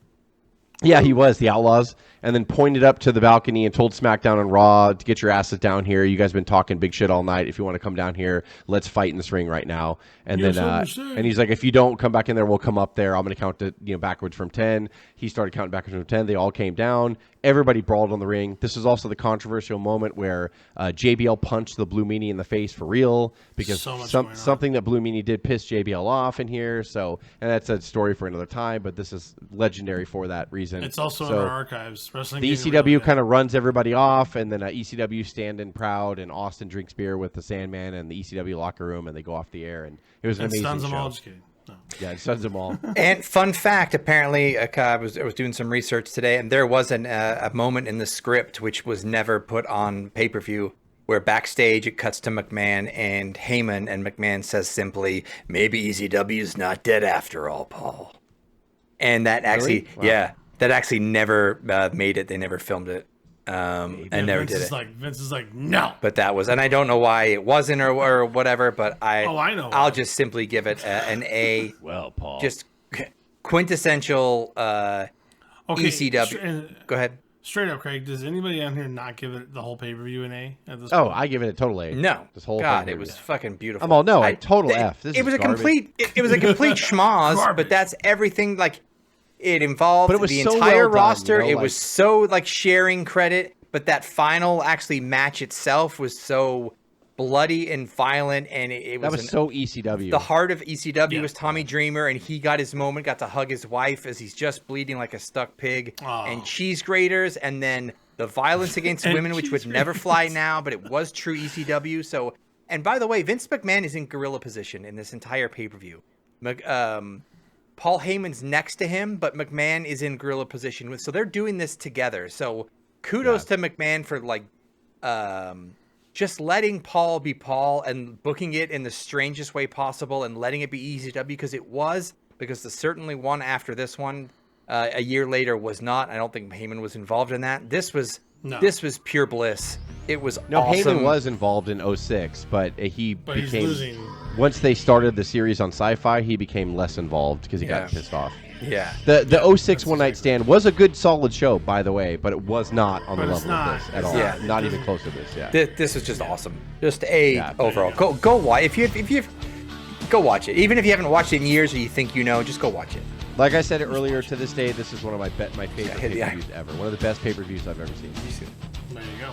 Speaker 4: Yeah, he was, the Outlaws, and then pointed up to the balcony and told SmackDown and Raw to get your asses down here. You guys have been talking big shit all night. If you want to come down here, let's fight in this ring right now. And then, and he's like, if you don't come back in there, we'll come up there. I'm going to count backwards from 10. He started counting backwards from 10. They all came down. Everybody brawled on the ring. This was also the controversial moment where JBL punched the Blue Meanie in the face for real because something that Blue Meanie did piss JBL off in here. So, and that's a story for another time, but this is legendary for that reason.
Speaker 2: It's also in our archives. Wrestling
Speaker 4: the ECW kind of runs everybody off, and then ECW standing proud, and Austin drinks beer with the Sandman and the ECW locker room, and they go off the air, and it was an amazing show.
Speaker 2: Them all, just kidding. No.
Speaker 4: Yeah, it stuns them all.
Speaker 3: And fun fact, apparently, I was doing some research today, and there was a moment in the script which was never put on pay-per-view, where backstage it cuts to McMahon and Heyman, and McMahon says simply, "Maybe ECW's not dead after all, Paul." And that actually, that actually never made it. They never filmed it. And never did it.
Speaker 2: Vince is like, no.
Speaker 3: But that was, and I don't know why it wasn't or whatever, but I
Speaker 2: know.
Speaker 3: I'll just simply give it an A.
Speaker 4: Well, Paul.
Speaker 3: Just quintessential ECW. Go ahead.
Speaker 2: Straight up, Craig, does anybody on here not give it the whole pay-per-view an A at this
Speaker 4: point?
Speaker 2: I
Speaker 4: give it a total A.
Speaker 3: No.
Speaker 4: This whole
Speaker 3: God, it was fucking beautiful.
Speaker 4: I'm all, no, a total F.
Speaker 3: It was a complete schmoz, but that's everything, like, it involved the entire roster. It was so like sharing credit, but that final actually match itself was so bloody and violent, and it was
Speaker 4: so ECW.
Speaker 3: The heart of ECW was Tommy Dreamer, and he got his moment, got to hug his wife as he's just bleeding like a stuck pig, and cheese graters, and then the violence against women, which would never fly now, but it was true ECW. So, and by the way, Vince McMahon is in gorilla position in this entire pay-per-view. Paul Heyman's next to him, but McMahon is in gorilla position. So they're doing this together. So kudos to McMahon for like just letting Paul be Paul and booking it in the strangest way possible and letting it be ECW because the certainly one after this one a year later was not. I don't think Heyman was involved in that. This was pure bliss. It was awesome.
Speaker 4: Heyman was involved in 06, but he became, once they started the series on Sci-Fi, he became less involved because he got pissed off.
Speaker 3: Yeah.
Speaker 4: The 06 One Night Stand was a good, solid show, by the way, but it was not on the level of this at all. Yeah. Not even close to this. Yeah.
Speaker 3: This was just awesome. Just overall. Go watch if you go watch it. Even if you haven't watched it in years or you think you know, just go watch it.
Speaker 4: Like I said earlier, to this day, this is one of my favorite pay-per-views ever. One of the best pay-per-views I've ever seen.
Speaker 2: There you go.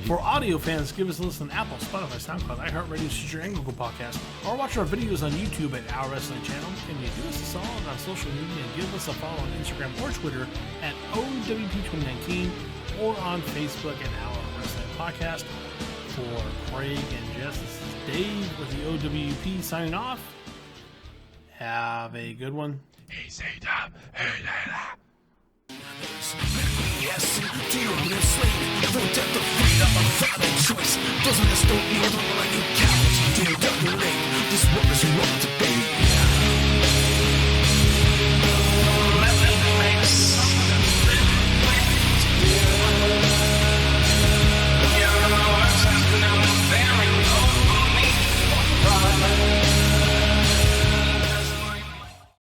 Speaker 2: For audio fans, give us a listen on Apple, Spotify, SoundCloud, iHeartRadio, Stitcher, and Google Podcast, or watch our videos on YouTube at Our Wrestling Channel. And you do us a solid on social media and give us a follow on Instagram or Twitter at O.W.P 2019 or on Facebook at Our Wrestling Podcast. For Craig and Jess, this is Dave with the O.W.P signing off. Have a good one.
Speaker 8: Yes, to your own slave. No death of freedom, a final choice. Doesn't this don't need like a coward to do this work is wrong to be.